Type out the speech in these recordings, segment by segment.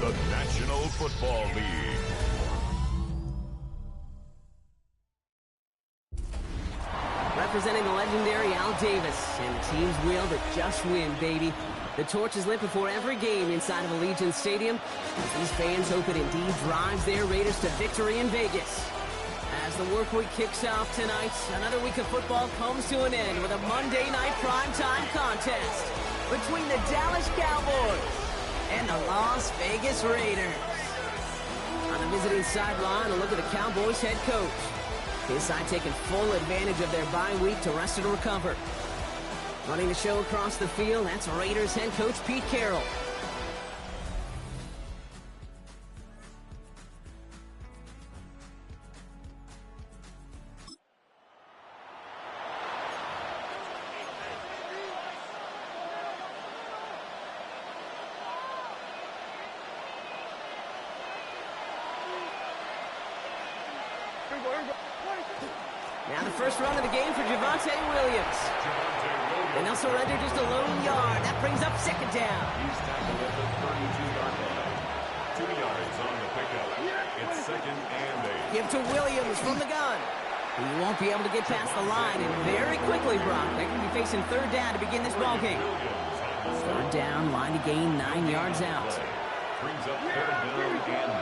the National Football League. Representing the legendary Al Davis and the team's will to just win, baby. The torch is lit before every game inside of Allegiant Stadium as these fans hope it indeed drives their Raiders to victory in Vegas. As the work week kicks off tonight, another week of football comes to an end with a Monday night primetime contest between the Dallas Cowboys and the Las Vegas Raiders. On the visiting sideline, a look at the Cowboys head coach. His side taking full advantage of their bye week to rest and recover. Running the show across the field, that's Raiders head coach Pete Carroll. Now the first run of the game for Javonte Williams. And they'll surrender just a lone yard. That brings up second down. He's tackled at the 32-yard line. 2 yards on the pickup. It's second and 8. Give to Williams from the gun. He won't be able to get past the line, and very quickly, Brock, they're going to be facing third down to begin this ball game. Third down, line to gain 9 yards out. Brings up third down and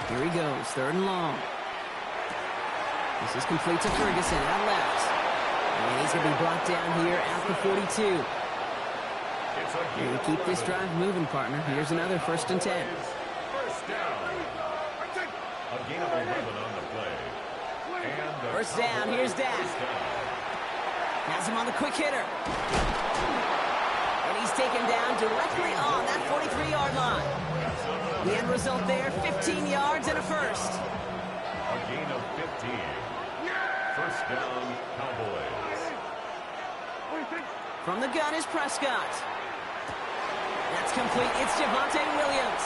9. Here he goes, third and long. This is complete to Ferguson out left. And he's going to be brought down here at the 42. And keep this drive moving, partner. Here's another 1st and 10. First down. A gain of 11 on the play. And First down, here's Dak. Has him on the quick hitter. And he's taken down directly on that 43-yard line. The end result there, 15 yards and a first. A gain of 15. First down, Cowboys. From the gun is Prescott. That's complete. It's Javonte Williams.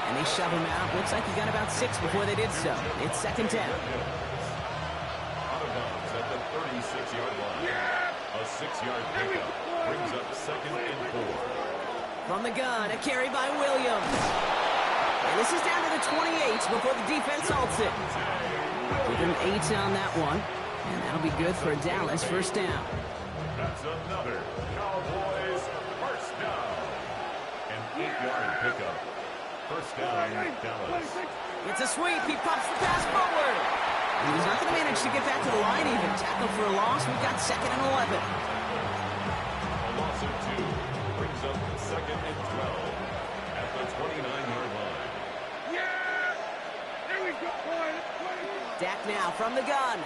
And they shove him out. Looks like he got about 6 before they did so. It's second down. Out of bounds at the 36-yard line. A 6-yard pickup brings up second and 4. From the gun, a carry by Williams. And this is down to the 28 before the defense halts it. Give him 8 on that one. And that'll be good for Dallas. First down. That's another Cowboys first down. An 8-yard pickup. First down, Dallas. It's a sweep. He pops the pass forward. He's not going to manage to get back to the line even. Tackle for a loss. We've got second and 11. A loss of 2 brings up second and 12 at the 29-yard line. Dak now from the gun.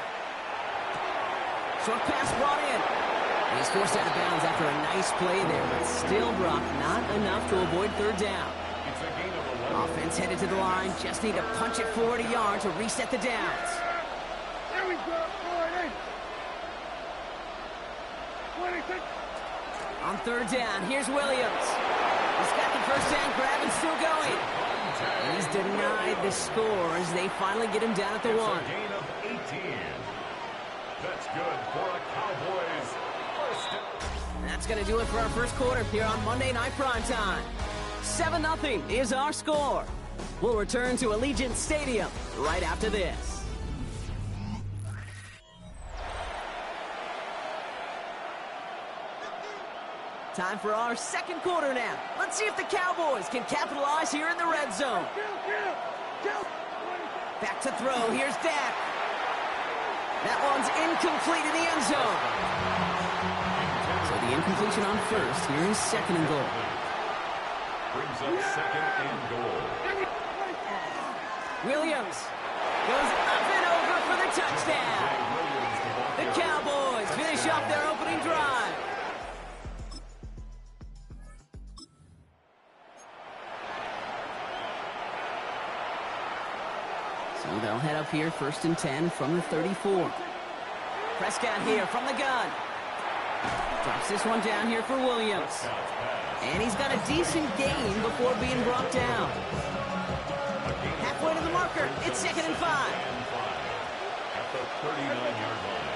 Short pass brought in. He's forced out of bounds after a nice play there, but still, Brock, not enough to avoid third down. It's a gain of 11. Offense headed to the line. Just need to punch it forward a yard to reset the downs. There we go. On third down, here's Williams. He's got the first down grab and still going. He's denied the score as they finally get him down at the 1. A gain of 18. That's good for a Cowboys first down. That's going to do it for our first quarter here on Monday Night Primetime. 7-0 is our score. We'll return to Allegiant Stadium right after this. Time for our second quarter now. Let's see if the Cowboys can capitalize here in the red zone. Back to throw. Here's Dak. That one's incomplete in the end zone. So the incompletion on first. Here is second and goal. Brings up second and goal. Williams goes up and over for the touchdown. The Cowboys finish off their opening drive. So they'll head up here, 1st and 10 from the 34. Prescott here from the gun. Drops this one down here for Williams. And he's got a decent gain before being brought down. Halfway to the marker. It's 2nd and 5. At the 39-yard line.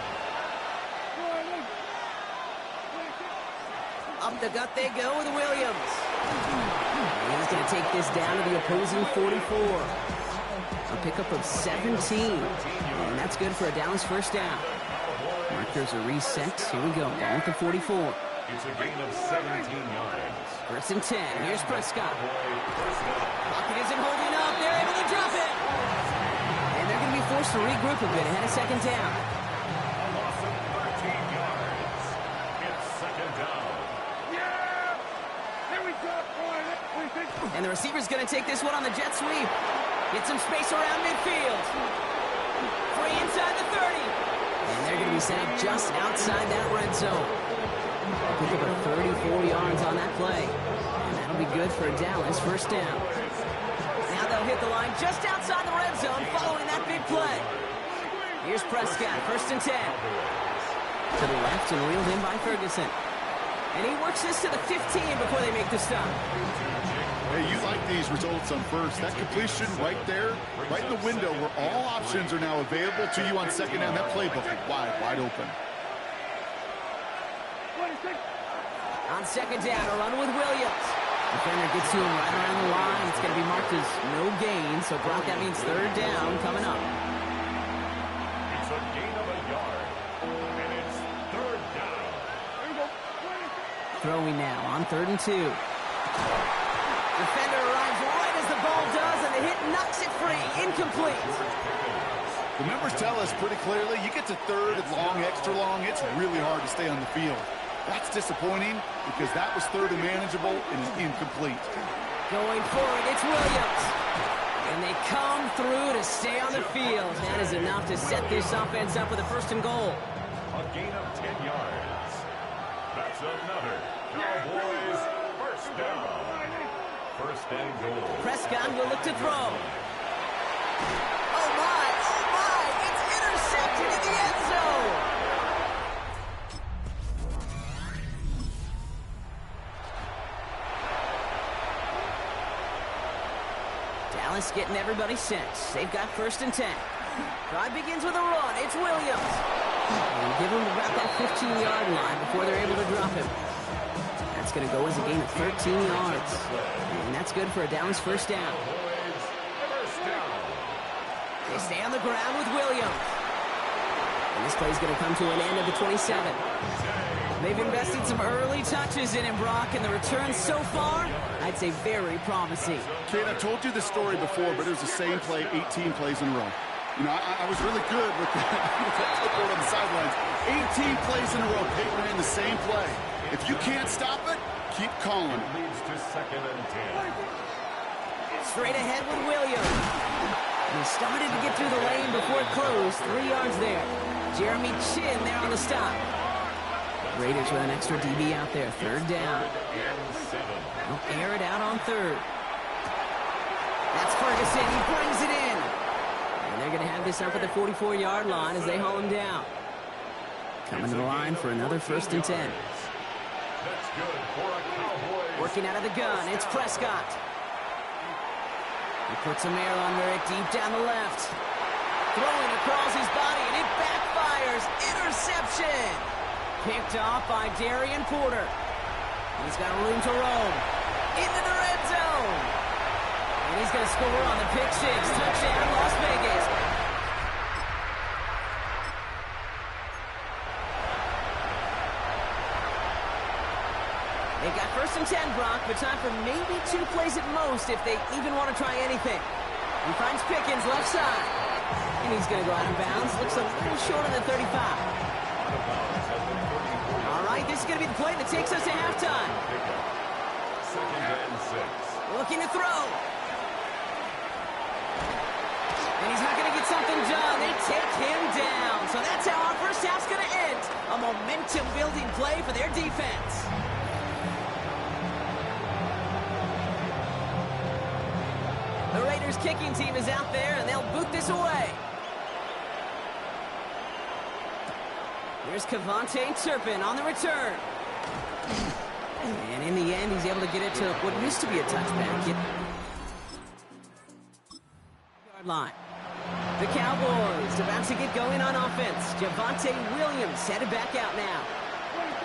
A Up the gut they go with Williams. And he's going to take this down to the opposing 44. A pickup of 17. And that's good for a Dallas first down. Markers are reset. Here we go. Down at the 44. It's a gain of 17 yards. First and 10. Here's Prescott. Pocket isn't holding up. They're able to drop it. And they're going to be forced to regroup a bit ahead of second down. A loss of 13 yards. It's second down. Yeah! Here we go, boy. And the receiver's going to take this one on the jet sweep. Get some space around midfield. Free inside the 30. And they're going to be set up just outside that red zone. Pick up a 34 yards on that play. And that'll be good for Dallas first down. Now they'll hit the line just outside the red zone following that big play. Here's Prescott, first and 10. To the left and reeled in by Ferguson. And he works this to the 15 before they make the stop. Hey, you like these results on first. That completion right there, right in the window where all options are now available to you on second down. That playbook is wide open. On second down, a run with Williams. Defender gets to him right around the line. It's going to be marked as no gain, so Brock, that means third down coming up. It's a gain of a yard, and it's third down. Throwing now on 3rd and 2. Defender arrives right as the ball does, and the hit knocks it free. Incomplete. The numbers tell us pretty clearly, you get to third and long, extra long, it's really hard to stay on the field. That's disappointing because that was third and manageable and is incomplete. Going forward, it's Williams. And they come through to stay on the field. That is enough to set this offense up with a first and goal. A gain of 10 yards. That's another Cowboys first down. First and goal. Prescott will look to throw. Oh my, it's intercepted in the end zone. Dallas getting everybody set. They've got first and 10. Drive begins with a run. It's Williams. And give him about that 15-yard line before they're able to drop him. That's going to go as a gain of 13 yards. And that's good for a Dallas first down. They stay on the ground with Williams. And this play's going to come to an end at the 27. They've invested some early touches in him, Brock, and the returns so far, I'd say very promising. Kate, I told you this story before, but it was the same play 18 plays in a row. You know, I was really good with that clipboard on the sidelines. 18 plays in a row, Peyton ran the same play. If you can't stop it, keep calling. It leads to second and 10. Straight ahead with Williams. And he started to get through the lane before it closed. 3 yards there. Jeremy Chin there on the stop. Raiders with an extra DB out there. Third down. They'll air it out on third. That's Ferguson. He brings it in. And they're going to have this up at the 44-yard line as they haul him down. Coming to the line for another first and 10. That's good for a Cowboys. Working out of the gun, it's Prescott. He puts some air under it deep down the left. Throwing across his body, and it backfires. Interception. Picked off by Darian Porter. He's got room to roam. Into the red zone. And he's going to score on the pick six. Touchdown, Las Vegas. They've got first and 10, Brock, but time for maybe 2 plays at most if they even want to try anything. He finds Pickens left side. And he's going to go out of bounds. Looks a little short on the 35. All right, this is going to be the play that takes us to halftime. Second and 6. Looking to throw. And he's not going to get something done. They take him down. So that's how our first half's going to end. A momentum-building play for their defense. The Raiders kicking team is out there, and they'll boot this away. Here's Kevontae Turpin on the return. And in the end, he's able to get it to what used to be a touchback. Yard line. The Cowboys about to get going on offense. Javonte Williams headed back out now.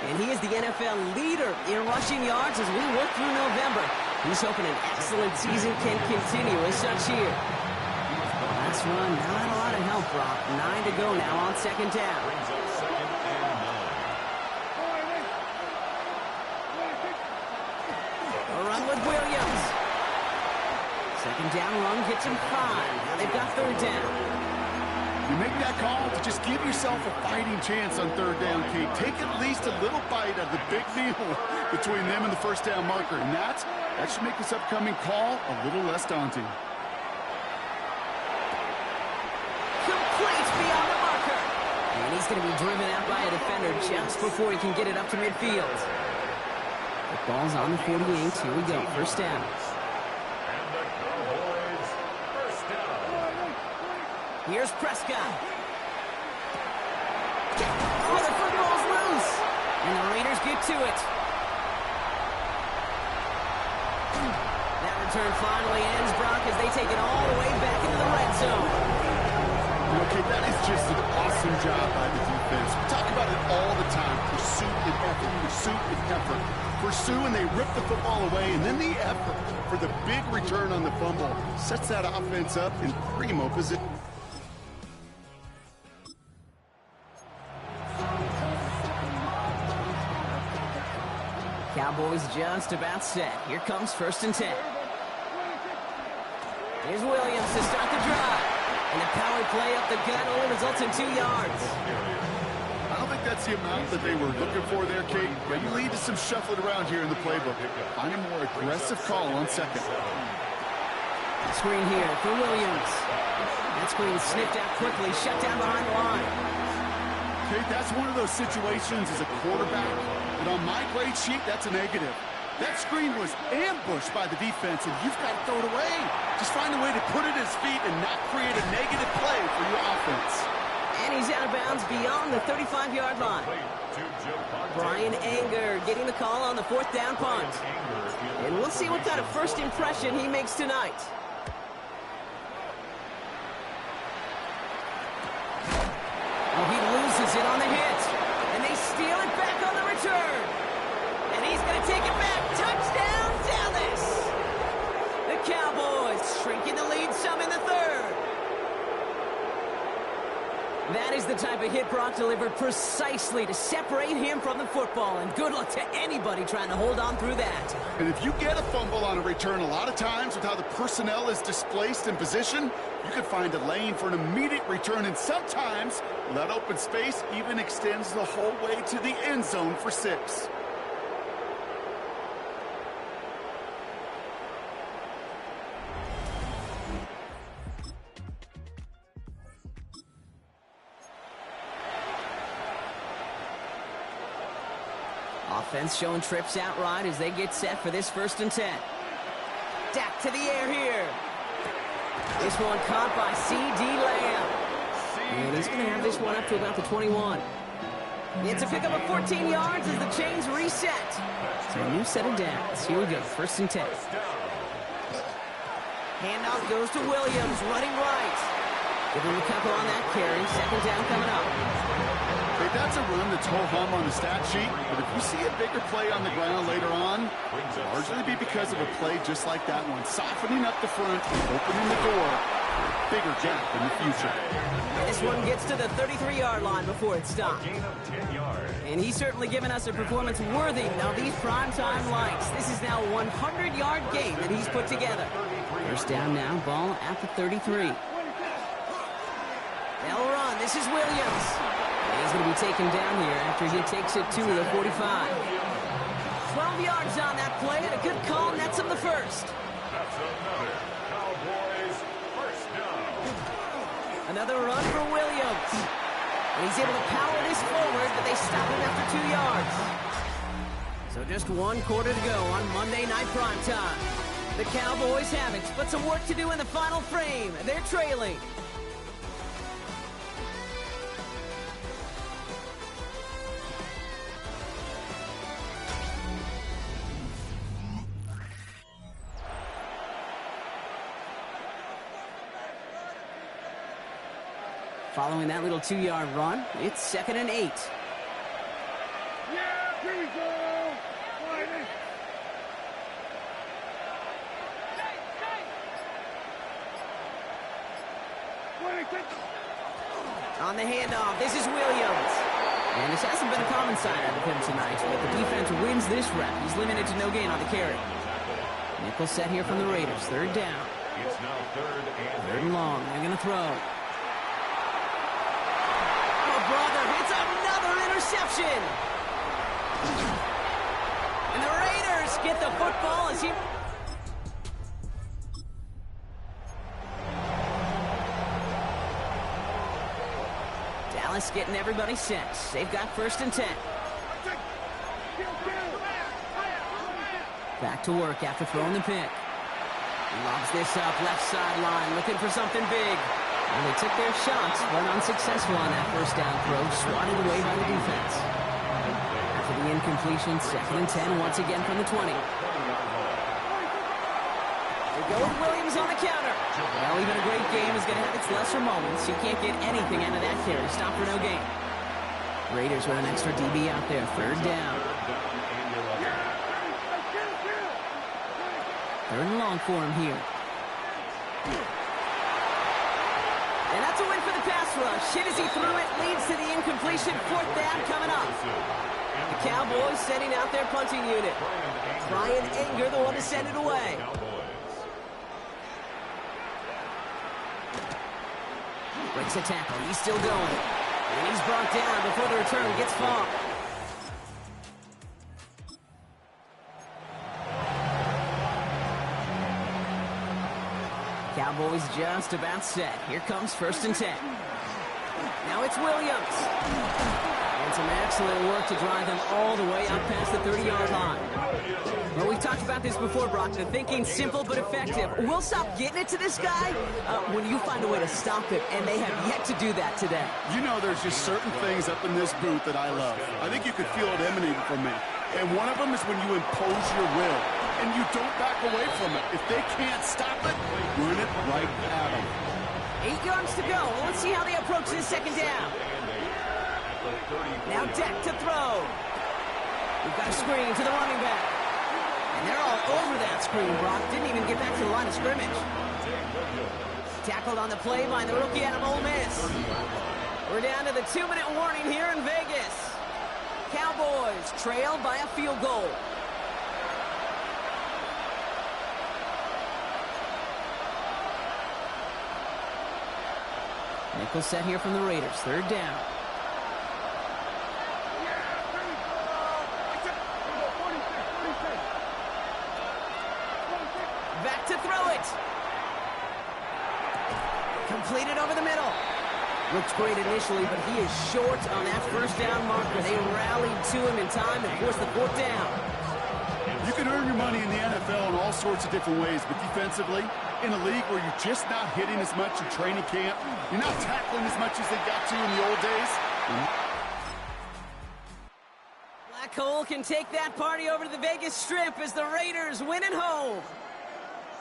And he is the NFL leader in rushing yards as we work through November. He's hoping an excellent season can continue as such here. Last run, not a lot of help, Brock. 9 to go now on second down. Brings up second and 9. A run with Williams. Second down run gets him 5. Now they've got third down. You make that call to just give yourself a fighting chance on third down, Kate. Take at least a little bite of the big meal between them and the first down marker. And that should make this upcoming call a little less daunting. Complete beyond the marker. And he's going to be driven out by a defender just before he can get it up to midfield. The ball's on the 48. Here we go. First down. And the Cowboys first down. Here's Prescott. Oh, the football's loose. And the Raiders get to it. That return finally ends, Brock, as they take it all the way back into the red zone. Okay, that is just an awesome job by the defense. We talk about it all the time. Pursuit and effort, pursuit and effort. Pursue and they rip the football away, and then the effort for the big return on the fumble sets that offense up in primo position. Cowboys just about set. Here comes first and 10. Here's Williams to start the drive. And the power play up the gut only results in 2 yards. I don't think that's the amount that they were looking for there, Kate, but you lead to some shuffling around here in the playbook. Find a more aggressive call on second. Screen here for Williams. That screen snipped out quickly, shut down behind the line. Kate, that's one of those situations as a quarterback, and on my grade sheet, that's a negative. That screen was ambushed by the defense, and you've got to throw it away. Just find a way to put it at his feet and not create a negative play for your offense. And he's out of bounds beyond the 35-yard line. Brian Anger getting the call on the fourth down punt. And we'll see what kind of first impression he makes tonight. Oh, he loses it on the hit. And they steal it back on the return. And he's going to take it back. Touchdown, Dallas! The Cowboys shrinking the lead some in the third. That is the type of hit Brock delivered precisely to separate him from the football. And good luck to anybody trying to hold on through that. And if you get a fumble on a return, a lot of times with how the personnel is displaced in position, you could find a lane for an immediate return. And sometimes that open space even extends the whole way to the end zone for 6. Offense showing trips out right as they get set for this first and 10. Dak to the air here. This one caught by C.D. Lamb. And he's going to have this one up to about the 21. It's a pickup of 14 yards as the chains reset. So a new set of downs. Here we go, first and 10. Handoff goes to Williams, running right. Give him a couple on that carry. Second down coming up. Hey, that's a run that's ho-hum on the stat sheet, but if you see a bigger play on the ground later on, it'll largely be because of a play just like that one, softening up the front and opening the door. Bigger gap in the future. This one gets to the 33-yard line before it stopped. Gain of 10 yards. And he's certainly given us a performance worthy of these primetime lights. This is now a 100-yard game that he's put together. First down now, ball at the 33. They'll run. This is Williams. And he's going to be taken down here after he takes it to the 45. 12 yards on that play, and a good call nets him the first. That's another Cowboys first down. Another run for Williams. And he's able to power this forward, but they stop him after 2 yards. So just 1 quarter to go on Monday Night Primetime. The Cowboys have it, but some work to do in the final frame. They're trailing. Following that little 2-yard run, it's 2nd and 8. Here we go. Fighting. On the handoff, this is Williams. And this hasn't been a common side out of him tonight, but the defense wins this rep. He's limited to no gain on the carry. Nickel set here from the Raiders. Third down. It's now third and long. They're going to throw. Oh, brother, it's another interception. And the Raiders get the football as he... Dallas getting everybody set. They've got 1st and 10. Back to work after throwing the pick. He lobs this up, left sideline, looking for something big. And they took their shots, but unsuccessful on that 1st down throw, swatted away by the defense. After the incompletion, 2nd and 10 once again from the 20. They go with Williams on the counter. Well, even a great game is going to have its lesser moments. You can't get anything out of that carry. Stop for no gain. Raiders with an extra DB out there. 3rd down. 3rd and long for him here. And that's a win for the pass rush. Hit as he threw it, leads to the incompletion. 4th down coming up. The Cowboys sending out their punting unit. Brian Anger, the one to send it away. Breaks a tackle. He's still going. And he's brought down before the return gets far. Cowboys just about set. Here comes 1st and 10. Now it's Williams. And some excellent work to drive them all the way up past the 30-yard line. Well, we've talked about this before, Brock. The thinking's simple but effective. We'll stop getting it to this guy when you find a way to stop him, and they have yet to do that today. You know, there's just certain things up in this booth that I love. I think you could feel it emanating from me. And one of them is when you impose your will, and you don't back away from it. If they can't stop it, run it right at them. 8 yards to go. Well, let's see how they approach this 2nd down. Now Deck to throw. We've got a screen to the running back. And they're all over that screen, Brock. Didn't even get back to the line of scrimmage. Tackled on the play by the rookie out of Ole Miss. We're down to the 2-minute warning here in Vegas. Cowboys trail by a field goal. Nickel set here from the Raiders. 3rd down. Back to throw it. Completed over the middle. Looks great initially, but he is short on that 1st down marker. They rallied to him in time and forced the 4th down. You can earn your money in the NFL in all sorts of different ways, but defensively, in a league where you're just not hitting as much in training camp, you're not tackling as much as they got to in the old days. Black Hole can take that party over to the Vegas Strip as the Raiders win at home.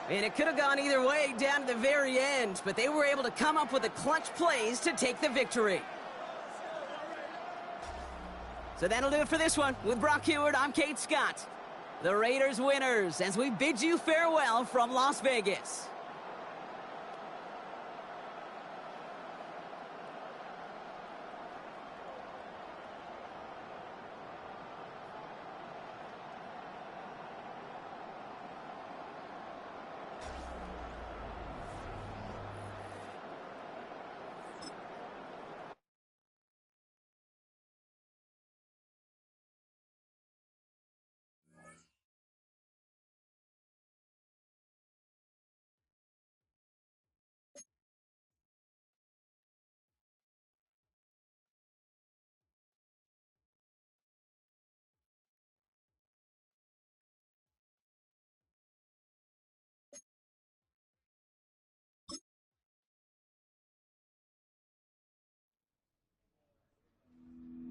And it could have gone either way down to the very end, but they were able to come up with the clutch plays to take the victory. So that'll do it for this one. With Brock Heward, I'm Kate Scott. The Raiders winners as we bid you farewell from Las Vegas.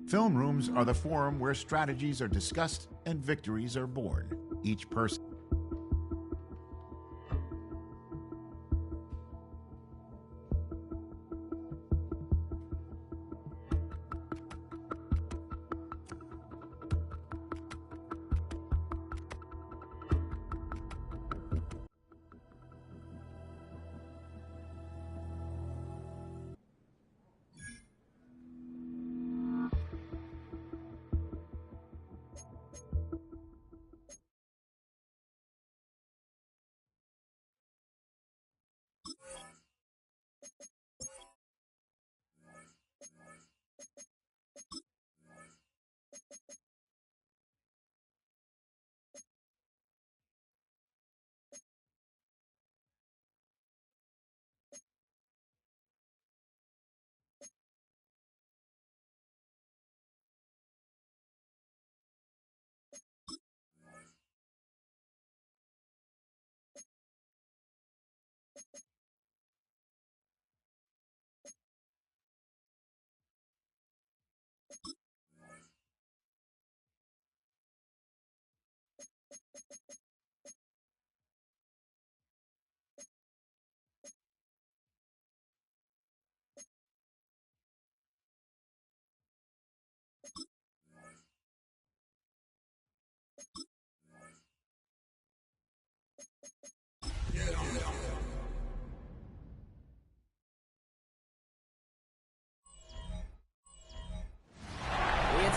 Film rooms are the forum where strategies are discussed and victories are born. Each person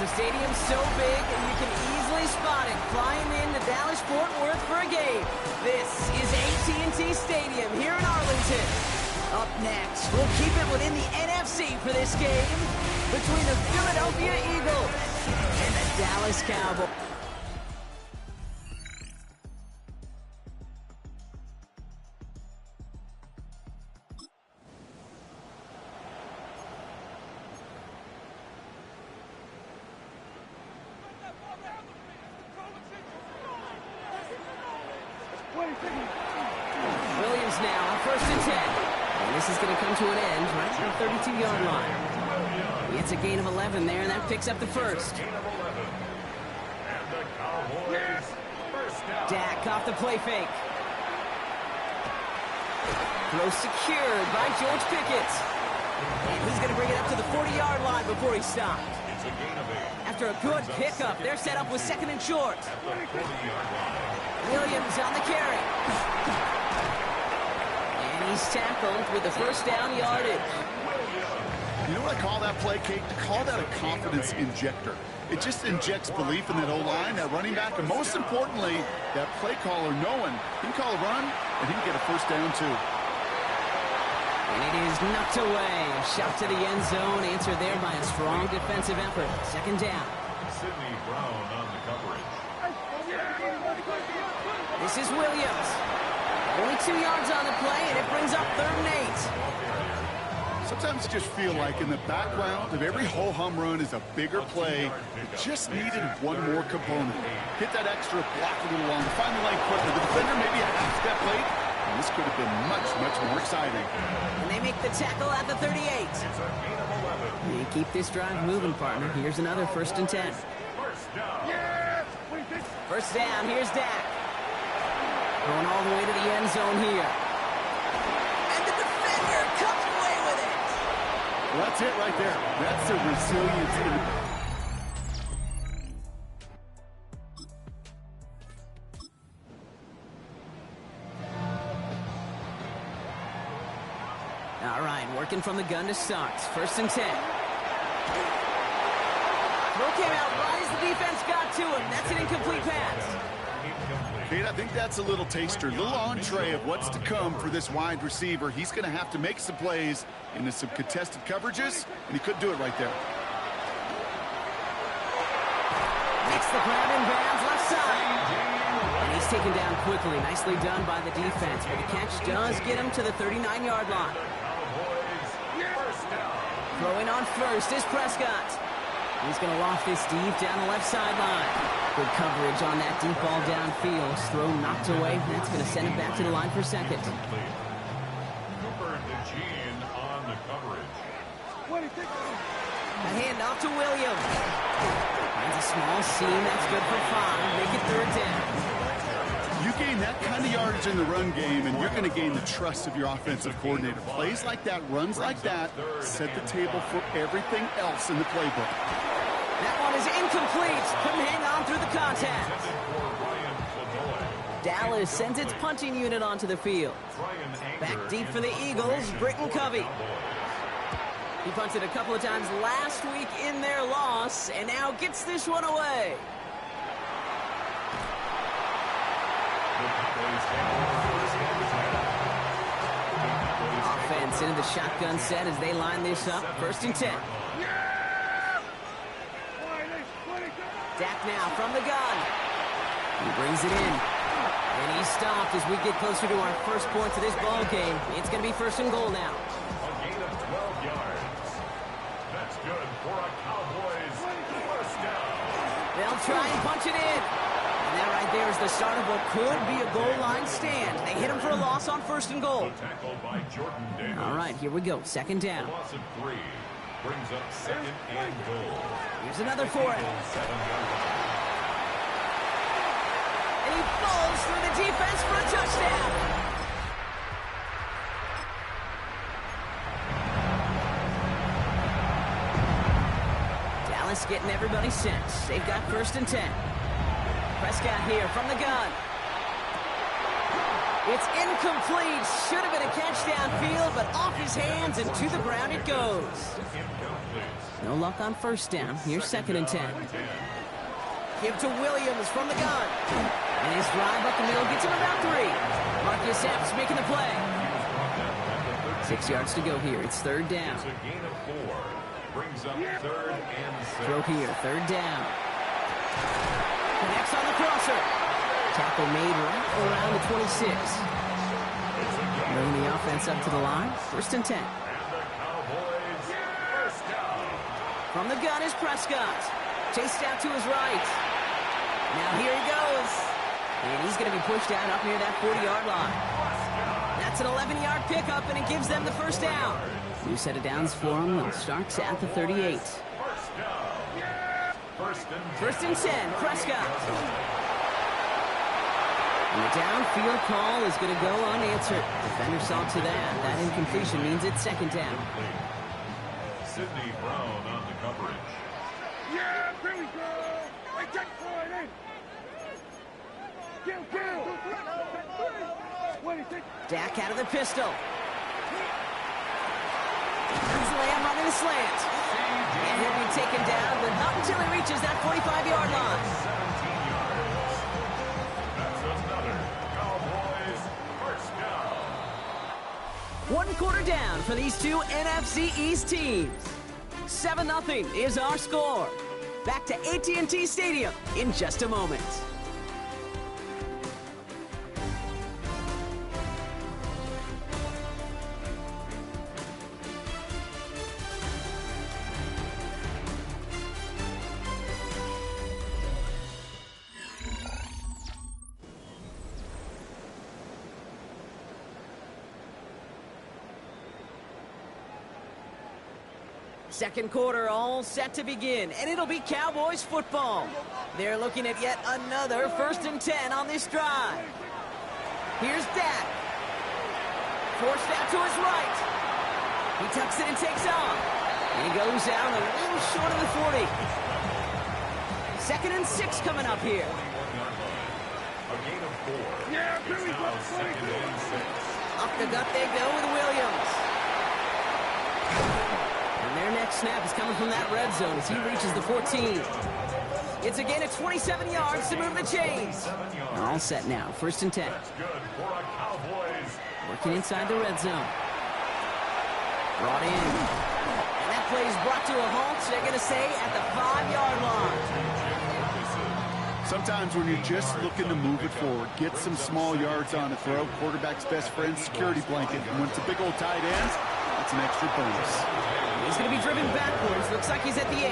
The stadium's so big, and you can easily spot it flying into Dallas-Fort Worth for a game. This is AT&T Stadium here in Arlington. Up next, we'll keep it within the NFC for this game between the Philadelphia Eagles and the Dallas Cowboys. Williams now on 1st and 10. And this is going to come to an end right at the 32-yard line. He gets a gain of 11 there, and that picks up the first. Dak off the play fake. Throw secured by George Pickett. And he's going to bring it up to the 40-yard line before he stopped. After a good pickup, they're set up with 2nd and short. Williams on the carry. And he's tackled with the first down yardage. You know what I call that play, Kate? I call that a confidence injector. It just injects belief in that O-line, that running back, and most importantly, that play caller knowing he can call a run and he can get a first down too. And it is knocked away. A shot to the end zone, answered there by a strong defensive effort. 2nd down. Sidney Brown on the coverage. This is Williams. Only 2 yards on the play, and it brings up 3rd and 8. Sometimes you just feel like in the background of every ho-hum run is a bigger play. It just needed one more component. Hit that extra, block a little longer, find the lane quicker. The defender maybe a half step late, and this could have been much, much more exciting. And they make the tackle at the 38. You keep this drive moving, partner. Here's another 1st and 10. First down, here's Dak. Going all the way to the end zone here. And the defender comes away with it. Well, that's it right there. That's the resilience in it. All right, working from the gun to start. 1st and 10. Throw came out right as the defense got to him. That's an incomplete pass. Kate, I think that's a little taster, a little entree of what's to come for this wide receiver. He's going to have to make some plays into some contested coverages, and he couldn't do it right there. Makes the grab in bounds left side. And he's taken down quickly. Nicely done by the defense, but the catch does get him to the 39-yard line. Throwing on first is Prescott. He's going to loft this deep down the left sideline. Good coverage on that deep ball downfield. Throw knocked away. That's going to send it back to the line for 2nd. Cooper DeJean on the coverage. A handoff to Williams. Finds a small seam. That's good for 5. Make it 3rd down. You gain that kind of yardage in the run game, and you're going to gain the trust of your offensive coordinator. Plays like that, runs like that, set the table for everything else in the playbook. That one is incomplete. Couldn't hang on through the contact. Dallas sends its punting unit onto the field. Back deep for the Eagles, Britton Covey. He punted a couple of times last week in their loss, and now gets this one away. Offense into the shotgun set as they line this up. 1st and 10. Dak now from the gun. He brings it in. And he's stopped as we get closer to our first points of this ball game. It's going to be 1st and goal now. A gain of 12 yards. That's good for a Cowboys first down. They'll try and punch it in. And that right there is the start of what could be a goal line stand. They hit him for a loss on 1st and goal. Tackled by Jordan Davis. All right, here we go. 2nd down. A loss of 3 brings up 2nd and goal. Here's another for it. And he falls through the defense for a touchdown. Dallas getting everybody set. They've got 1st and 10. Prescott here from the gun. It's incomplete. Should have been a catch downfield, but off his hands and to the ground it goes. No luck on first down. Here's 2nd and 10. Give to Williams from the gun. And his drive up the middle gets him about 3. Marcus Epps making the play. 6 yards to go here. It's 3rd down. It's a gain of 4. Brings up 3rd and 6. Throw here, 3rd down. Connects on the crosser. Tackle made right around the 26. Moving the offense up to the line. 1st and 10. And the Cowboys first down. From the gun is Prescott. Chased out to his right. Now here he goes. And he's going to be pushed out up near that 40-yard line. That's an 11-yard pickup, and it gives them the 1st down. New set of downs for them. They'll start at the 38. First down. First and 10, Prescott. And the downfield call is going to go unanswered. Defender saw to that. That incompletion means it's 2nd down. Sidney Brown on the coverage. Yeah, here we go. I check Friday. Kill. 26. Dak out of the pistol. Here's Lamb running the slant. And he'll be taken down, but not until he reaches that 45-yard line. 17 yards. That's another Cowboys first down. 1 quarter down for these two NFC East teams. 7-0 is our score. Back to AT&T Stadium in just a moment. Second quarter all set to begin, and it'll be Cowboys football. They're looking at yet another 1st and 10 on this drive. Here's Dak. Forced out to his right. He tucks it and takes off. And he goes down a little short of the 40. 2nd and 6 coming up here. A gain of 4. Yeah, here It's we now go. 2nd and 6. Up the gut they go with Williams. And their next snap is coming from that red zone as he reaches the 14. It's a gain of 27 yards to move the chains. All set now. 1st and 10. That's good for a Cowboys. Working inside the red zone. Brought in. And that play is brought to a halt, they're going to say, at the 5-yard line. Sometimes when you're just looking to move it forward, get some small yards on the throw, quarterback's best friend, security blanket. And when it's a big old tight end, it's an extra bonus. He's going to be driven backwards. Looks like he's at the 8.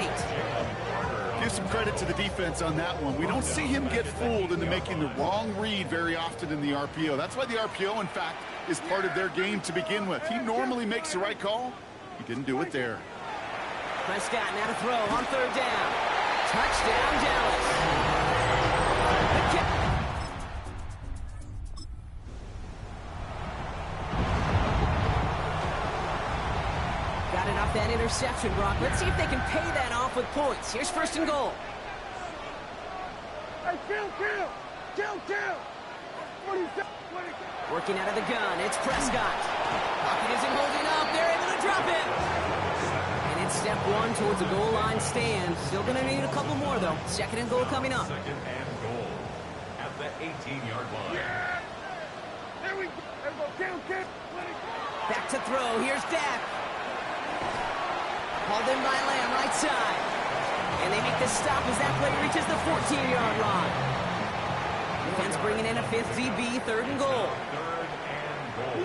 Give some credit to the defense on that one. We don't see him get fooled into making the wrong read very often in the RPO. That's why the RPO, in fact, is part of their game to begin with. He normally makes the right call. He didn't do it there. Prescott now to throw on 3rd down. Touchdown, Dallas. The kick. Got it off that interception, Brock. Let's see if they can pay that off with points. Here's 1st and goal. Hey, kill. 27. Working out of the gun, it's Prescott. Pocket isn't holding up. They're able to drop it. And it's step 1 towards a goal line stand. Still going to need a couple more, though. 2nd and goal coming up. 2nd and goal at the 18-yard line. There we go. Kill. Back to throw. Here's Dak. Hauled in by Lamb, right side. And they make the stop as that play reaches the 14-yard line. Defense bringing in a 5th DB, 3rd and goal. 3rd and goal.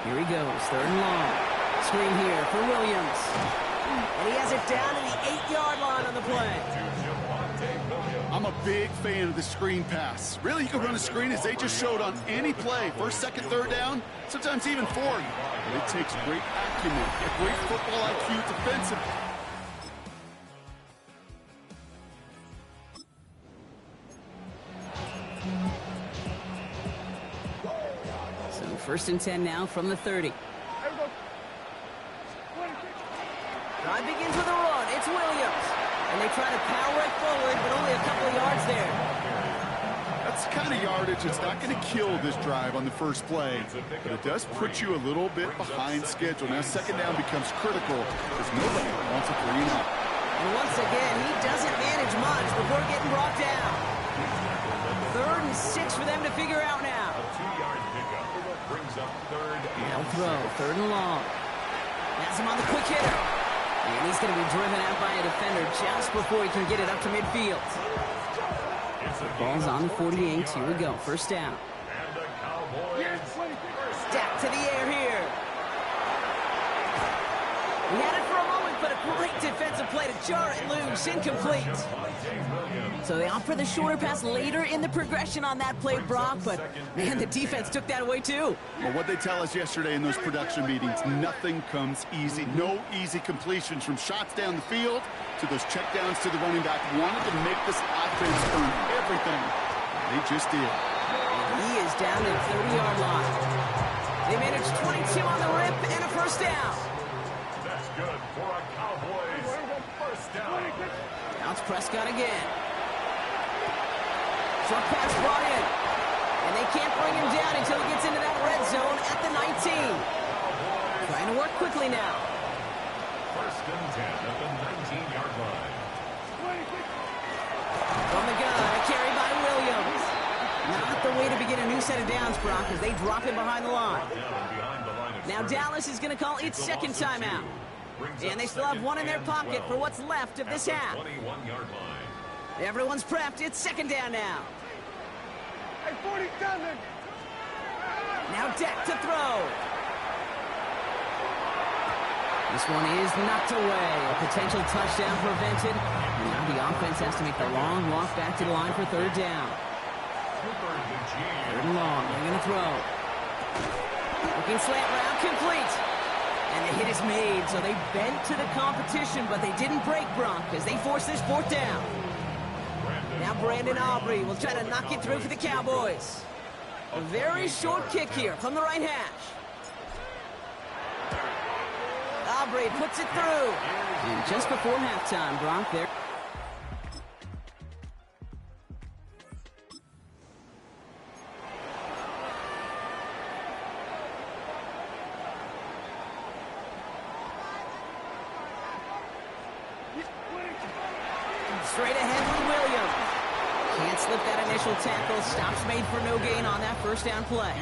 Here he goes, 3rd and long. Screen here for Williams. And he has it down to the 8-yard line on the play. I'm a big fan of the screen pass. Really, you can run a screen as they just showed on any play. 1st, 2nd, 3rd down, sometimes even 4th. But it takes great acumen, a great football IQ defensively. So 1st and 10 now from the 30. Drive begins with a run. It's Williams. And they try to power it forward, but only a couple of yards there. That's This kind of yardage, it's not going to kill this drive on the first play, but it does put you a little bit behind schedule. Now, second down becomes critical because nobody wants a 3-and-out. And once again, he doesn't manage much before getting brought down. 3rd and 6 for them to figure out now. A 2-yard pickup brings up 3rd Now and throw, 3rd and long. Has him on the quick hitter. And he's going to be driven out by a defender just before he can get it up to midfield. Ball's on the 48. Here we go. First down. And the Cowboys Stack to the air here. He had it for a moment, but a great defensive play to jar it loose. Incomplete. So they opt for the shorter pass later in the progression on that play, Brock, but man, the defense took that away too. Well, what they tell us yesterday in those production meetings, nothing comes easy. No easy completions from shots down the field to those checkdowns to the running back. Wanted to make this offense earn everything. They just did. And he is down at the 30-yard line. They managed 22 on the rip and a first down. That's good for a Cowboys first down. Now it's Prescott again. Short pass brought in. And they can't bring him down until he gets into that red zone at the 19. Trying to work quickly now. First and 10 at the 19-yard line. From the gun, a carry by Williams. Not the way to begin a new set of downs, Brock, as they drop him behind the line. Now Dallas is going to call its second timeout. And they still have one in their pocket for what's left of this half. 21-yard line. Everyone's prepped. It's second down now. Hey, 47! Now Dak to throw. This one is knocked away. A potential touchdown prevented. And now the offense has to make the long walk back to the line for third down. 3rd and long. They're going to throw. Looking slant route, complete. And the hit is made, so they bent to the competition, but they didn't break, Brock, as they force this 4th down. Now Brandon Aubrey will try to knock it through for the Cowboys. A very short kick here from the right hash. Aubrey puts it through. And just before halftime, Brock, there. Straight ahead with Williams. Can't slip that initial tackle. Stops made for no gain on that first down play.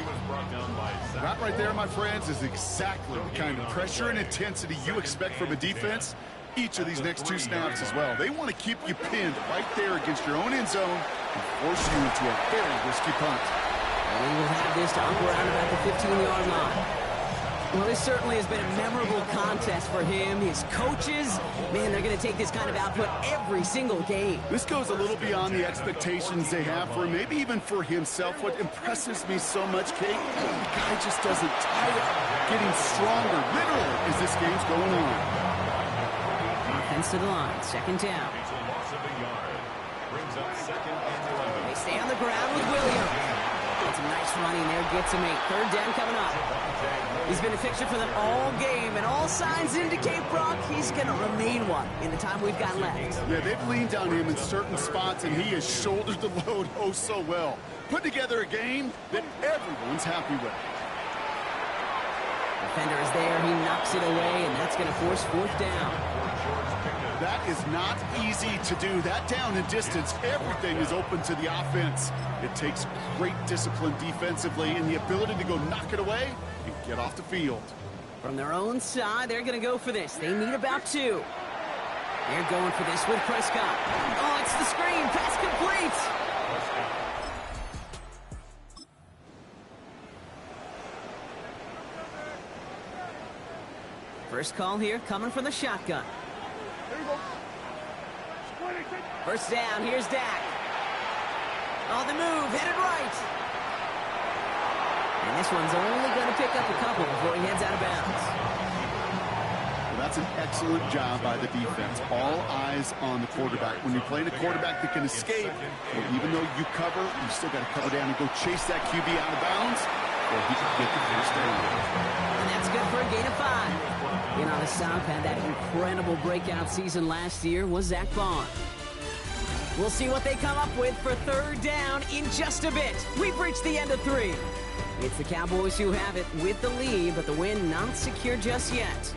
That right there, my friends, is exactly the kind of pressure and intensity you expect from a defense. Each of these next 2 snaps as well. They want to keep you pinned right there against your own end zone and force you into a very risky punt. And he will have this to up around about the 15-yard line. Well, this certainly has been a memorable contest for him. His coaches, man, they're going to take this kind of output every single game. This goes a little beyond the expectations they have for him, maybe even for himself. What impresses me so much, Kate, the guy just doesn't tire, getting stronger, literally, as this game's going on. Offense to the line, second down. It's a loss of a yard. Brings up 2nd and 11. They stay on the ground with Williams. It's a nice running there, gets him 8. Third down coming up. He's been a fixture for them all game, and all signs indicate, Brock, he's going to remain one in the time we've got left. Yeah, they've leaned on him in certain spots, and he has shouldered the load oh so well. Put together a game that everyone's happy with. Defender is there, he knocks it away, and that's going to force 4th down. That is not easy to do. That down and distance, everything is open to the offense. It takes great discipline defensively and the ability to go knock it away and get off the field. From their own side, they're going to go for this. They need about 2. They're going for this with Prescott. Oh, it's the screen. Pass complete. First call here coming from the shotgun. First down, here's Dak. On the move, headed right. And this one's only going to pick up a couple before he heads out of bounds. Well, that's an excellent job by the defense. All eyes on the quarterback. When you're playing a quarterback that can escape, well, even though you cover, you still got to cover down and go chase that QB out of bounds, or he can get the first down. And that's good for a gain of 5. In on the South, had that incredible breakout season last year was Zach Bond. We'll see what they come up with for third down in just a bit. We've reached the end of 3. It's the Cowboys who have it with the lead, but the win not secure just yet.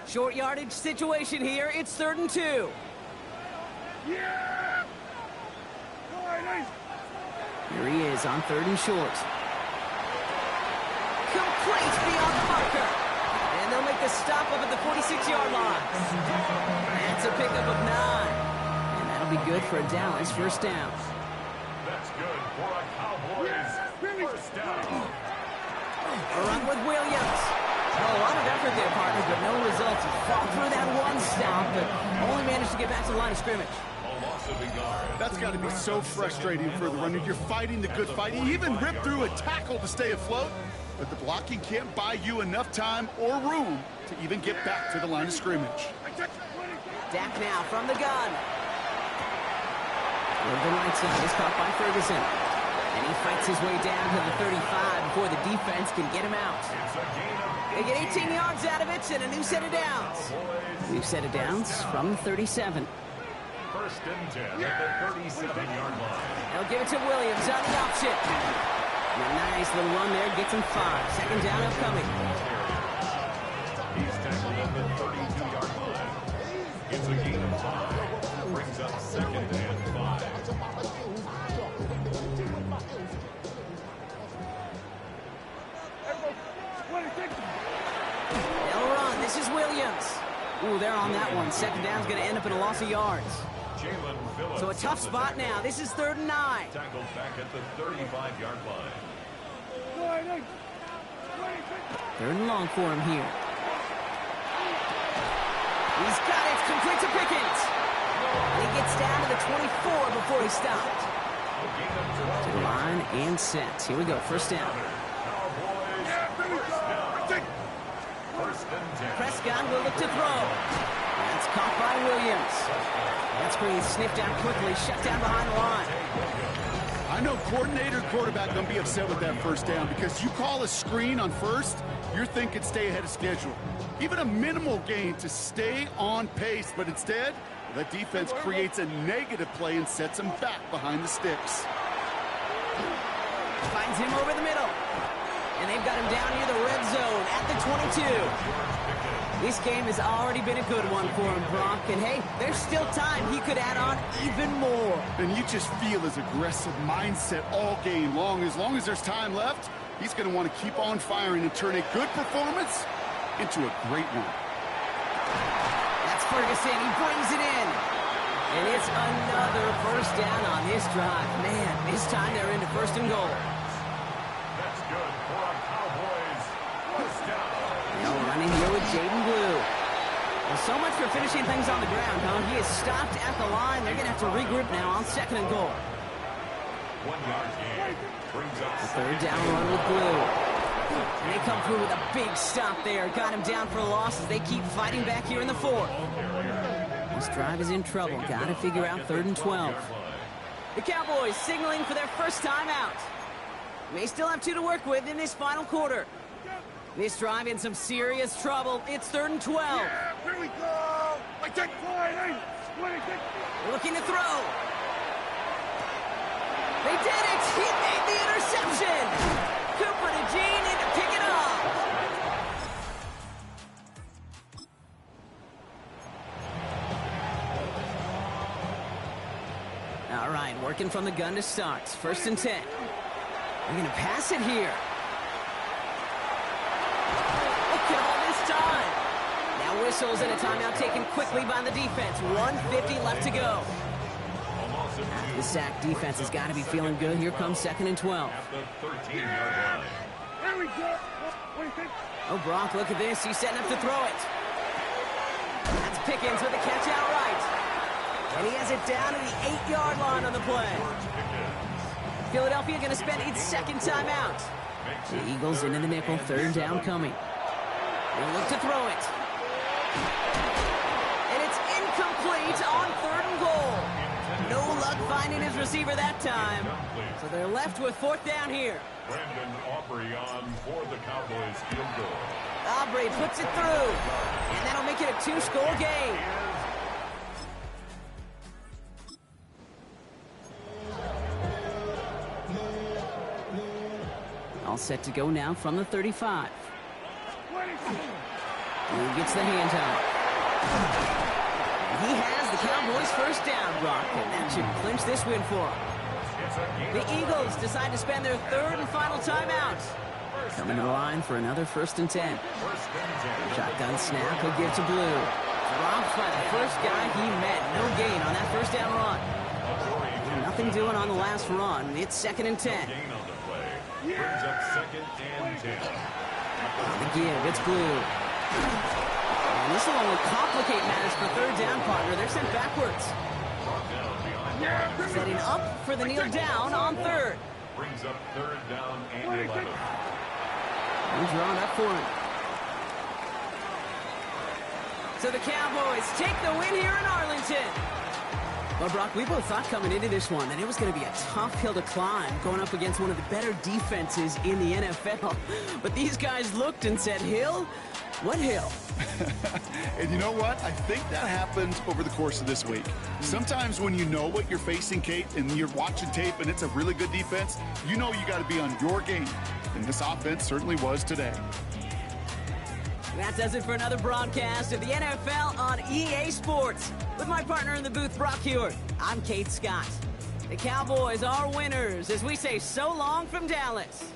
Short yardage situation here. It's 3rd and 2. Yeah! Here he is on 3rd and short. Complete beyond the marker. And they'll make the stop up at the 46-yard line. That's a pickup of 9. And that'll be good for a Dallas first down. That's good for a Cowboys first down. A run with Williams. Oh, a lot of effort there, partners, but no results. He fought through that one stop, but only managed to get back to the line of scrimmage. That's got to be so frustrating for the runner. You're fighting the good fight. He even ripped through a tackle to stay afloat, but the blocking can't buy you enough time or room to even get back to the line of scrimmage. Dak now from the gun. Over the right side is caught by Ferguson. And he fights his way down to the 35 before the defense can get him out. They get 18 yards out of it and a new set of downs. New set of downs from 37. 1st and 10 at the 37-yard line. They'll give it to Williams on the option. And a nice little run there gets him 5. 2nd down upcoming. He's tackled at the 32-yard line. It's a gain of 5. Brings up 2nd and 5. They'll run. This is Williams. Ooh, they're on that one. 2nd down's going to end up in a loss of yards. So a tough spot now. This is 3rd and 9. Tackled back at the 35-yard line. 3rd and long for him here. He's got it. Complete to Pickens. And he gets down to the 24 before he stopped. To the line and set. Here we go. 1st down. Prescott will look to throw. That's caught by Williams. That screen sniffed out quickly, shut down behind the line. I know coordinator and quarterback going to be upset with that 1st down because you call a screen on 1st, you're thinking stay ahead of schedule. Even a minimal gain to stay on pace, but instead, the defense creates a negative play and sets him back behind the sticks. Finds him over the middle. And they've got him down near the red zone at the 22. This game has already been a good one for him, Brock. And hey, there's still time. He could add on even more. And you just feel his aggressive mindset all game long. As long as there's time left, he's going to want to keep on firing and turn a good performance into a great one. That's Ferguson. He brings it in. And it's another 1st down on this drive. Man, this time they're into 1st and goal. That's good for a Cowboys first down. Now running here with Jaden Blue. Well, so much for finishing things on the ground, huh? He is stopped at the line. They're going to have to regroup now on 2nd and goal. 1-yard gain brings up The 3rd down run with Blue. And they come through with a big stop there. Got him down for a loss as they keep fighting back here in the 4th. This drive is in trouble. Got to figure out 3rd and 12. The Cowboys signaling for their first time out. May still have 2 to work with in this final quarter. This drive in some serious trouble. It's 3rd and 12. Yeah, here we go. Like that flying. Looking to throw. They did it. He made the interception. Cooper to Gene in to pick it up. All right, working from the gun to start. 1st and 10. They're going to pass it here. Look at all this time. Now whistles and a timeout taken quickly by the defense. 1:50 left to go. After the sack, defense has got to be feeling good. Here comes 2nd and 12. At the 13-yard line. Here we go. What do you think? Oh, Brock, look at this. He's setting up to throw it. That's Pickens with the catch outright. And he has it down to the 8-yard line on the play. Philadelphia going to spend its 2nd timeout. The Eagles into the nickel. 3rd down coming. They'll look to throw it. And it's incomplete on 3rd and goal. No luck finding his receiver that time. So they're left with 4th down here. Brandon Aubrey on for the Cowboys field goal. Aubrey puts it through. And that'll make it a 2-score game. All set to go now from the 35. Blue gets the handoff. He has the Cowboys' 1st down, Brock, and that should clinch this win for him. The Eagles decide to spend their 3rd and final timeout. Coming to the line for another 1st and 10. Shotgun snap, he'll give to Blue. Dropped by the first guy he met. No gain on that 1st down run. Nothing doing on the last run. It's 2nd and 10. Brings up 2nd and 10. On the give, it's Blue. And this will only complicate matters for 3rd down, partner. They're sent backwards. Setting up for the kneel down on 3rd. Brings up 3rd down and 11. He's drawn up for him. So the Cowboys take the win here in Arlington. Well, Brock, we both thought coming into this one that it was going to be a tough hill to climb going up against one of the better defenses in the NFL. But these guys looked and said, Hill? What hill? And you know what? I think that happened over the course of this week. Sometimes when you know what you're facing, Kate, and you're watching tape and it's a really good defense, you know you got to be on your game. And this offense certainly was today. That does it for another broadcast of the NFL on EA Sports. With my partner in the booth, Brock Hewitt, I'm Kate Scott. The Cowboys are winners as we say so long from Dallas.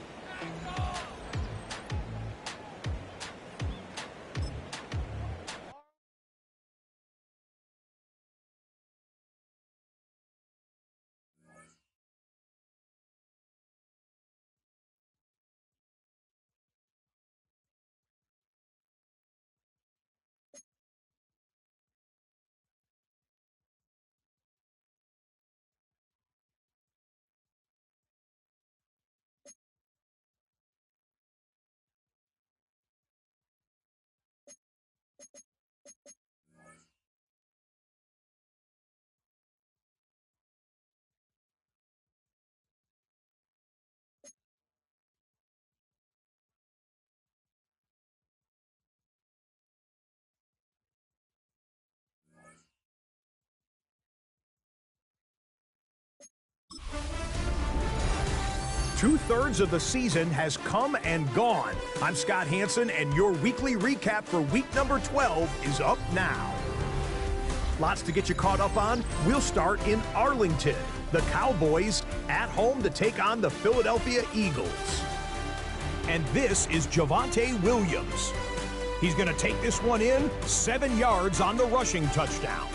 Two-thirds of the season has come and gone. I'm Scott Hansen, and your weekly recap for week number 12 is up now. Lots to get you caught up on. We'll start in Arlington. The Cowboys at home to take on the Philadelphia Eagles. And this is Javonte Williams. He's going to take this one in, 7 yards on the rushing touchdown.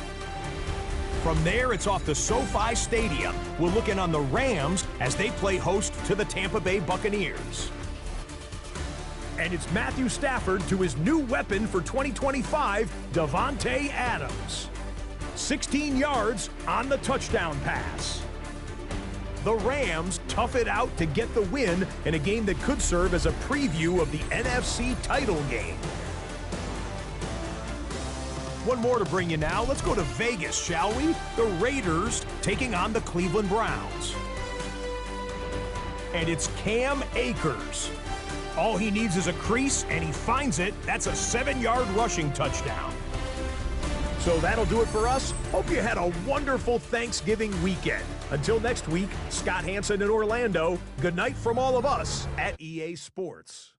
From there, it's off to SoFi Stadium. We're looking on the Rams as they play host to the Tampa Bay Buccaneers. And it's Matthew Stafford to his new weapon for 2025, Davante Adams. 16 yards on the touchdown pass. The Rams tough it out to get the win in a game that could serve as a preview of the NFC title game. One more to bring you now. Let's go to Vegas, shall we? The Raiders taking on the Cleveland Browns. And it's Cam Akers. All he needs is a crease, and he finds it. That's a 7-yard rushing touchdown. So that'll do it for us. Hope you had a wonderful Thanksgiving weekend. Until next week, Scott Hansen in Orlando. Good night from all of us at EA Sports.